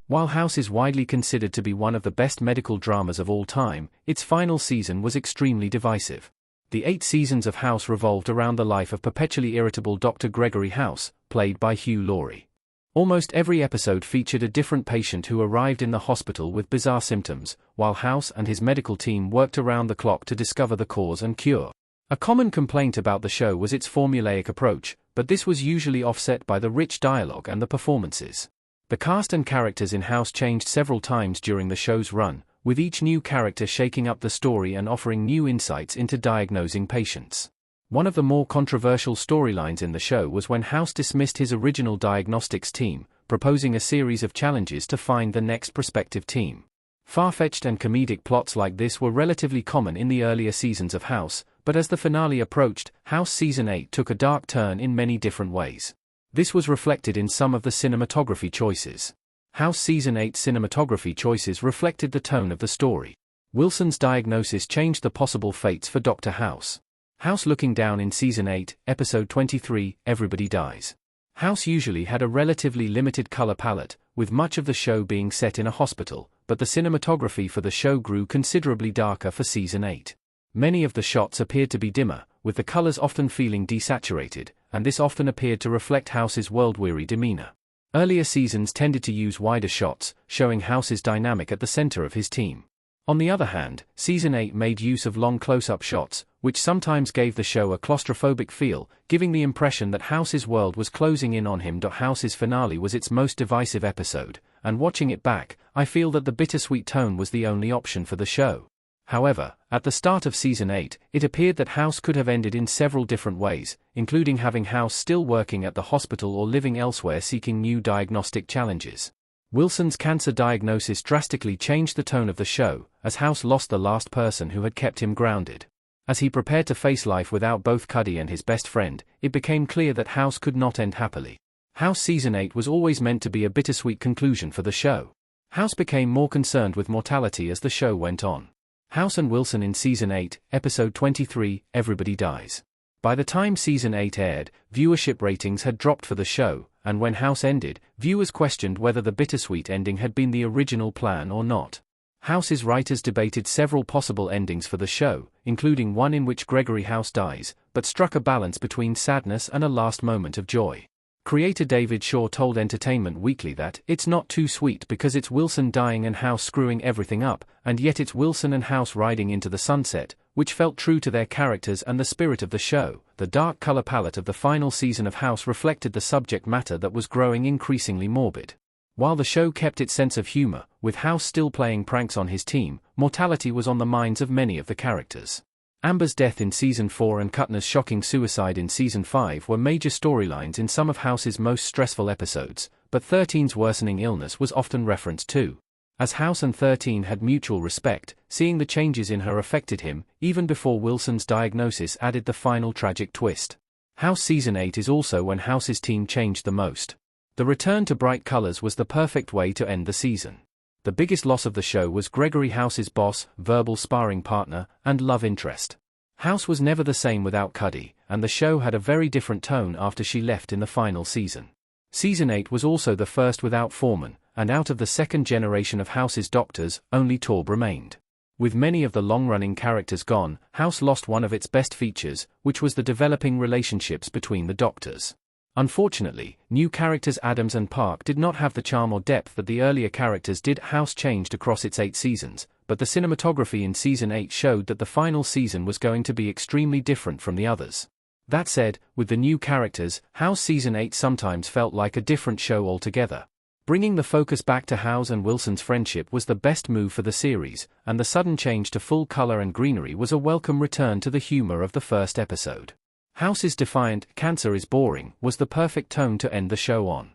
While House is widely considered to be one of the best medical dramas of all time, its final season was extremely divisive. The 8 seasons of House revolved around the life of perpetually irritable Dr. Gregory House, played by Hugh Laurie. Almost every episode featured a different patient who arrived in the hospital with bizarre symptoms, while House and his medical team worked around the clock to discover the cause and cure. A common complaint about the show was its formulaic approach, but this was usually offset by the rich dialogue and the performances. The cast and characters in House changed several times during the show's run, with each new character shaking up the story and offering new insights into diagnosing patients. One of the more controversial storylines in the show was when House dismissed his original diagnostics team, proposing a series of challenges to find the next prospective team. Far-fetched and comedic plots like this were relatively common in the earlier seasons of House, but as the finale approached, House Season 8 took a dark turn in many different ways. This was reflected in some of the cinematography choices. House Season 8 cinematography choices reflected the tone of the story. Wilson's diagnosis changed the possible fates for Dr. House. House looking down in Season 8, Episode 23, Everybody Dies. House usually had a relatively limited color palette, with much of the show being set in a hospital, but the cinematography for the show grew considerably darker for Season 8. Many of the shots appeared to be dimmer, with the colors often feeling desaturated, and this often appeared to reflect House's world-weary demeanor. Earlier seasons tended to use wider shots, showing House's dynamic at the center of his team. On the other hand, Season 8 made use of long close-up shots, which sometimes gave the show a claustrophobic feel, giving the impression that House's world was closing in on him. House's finale was its most divisive episode, and watching it back, I feel that the bittersweet tone was the only option for the show. However, at the start of Season 8, it appeared that House could have ended in several different ways, including having House still working at the hospital or living elsewhere seeking new diagnostic challenges. Wilson's cancer diagnosis drastically changed the tone of the show, as House lost the last person who had kept him grounded. As he prepared to face life without both Cuddy and his best friend, it became clear that House could not end happily. House Season 8 was always meant to be a bittersweet conclusion for the show. House became more concerned with mortality as the show went on. House and Wilson in Season 8, Episode 23, Everybody Dies. By the time Season 8 aired, viewership ratings had dropped for the show, and when House ended, viewers questioned whether the bittersweet ending had been the original plan or not. House's writers debated several possible endings for the show, including one in which Gregory House dies, but struck a balance between sadness and a last moment of joy. Creator David Shaw told Entertainment Weekly that it's not too sweet because it's Wilson dying and House screwing everything up, and yet it's Wilson and House riding into the sunset, which felt true to their characters and the spirit of the show. The dark color palette of the final season of House reflected the subject matter that was growing increasingly morbid. While the show kept its sense of humor, with House still playing pranks on his team, mortality was on the minds of many of the characters. Amber's death in Season 4 and Kuttner's shocking suicide in Season 5 were major storylines in some of House's most stressful episodes, but 13's worsening illness was often referenced too. As House and 13 had mutual respect, seeing the changes in her affected him, even before Wilson's diagnosis added the final tragic twist. House Season 8 is also when House's team changed the most. The return to bright colors was the perfect way to end the season. The biggest loss of the show was Gregory House's boss, verbal sparring partner, and love interest. House was never the same without Cuddy, and the show had a very different tone after she left in the final season. Season 8 was also the first without Foreman, and out of the second generation of House's doctors, only Torb remained. With many of the long-running characters gone, House lost one of its best features, which was the developing relationships between the doctors. Unfortunately, new characters Adams and Park did not have the charm or depth that the earlier characters did. House changed across its 8 seasons, but the cinematography in Season 8 showed that the final season was going to be extremely different from the others. That said, with the new characters, House Season 8 sometimes felt like a different show altogether. Bringing the focus back to House and Wilson's friendship was the best move for the series, and the sudden change to full color and greenery was a welcome return to the humor of the first episode. House's defiant, "Cancer is boring," was the perfect tone to end the show on.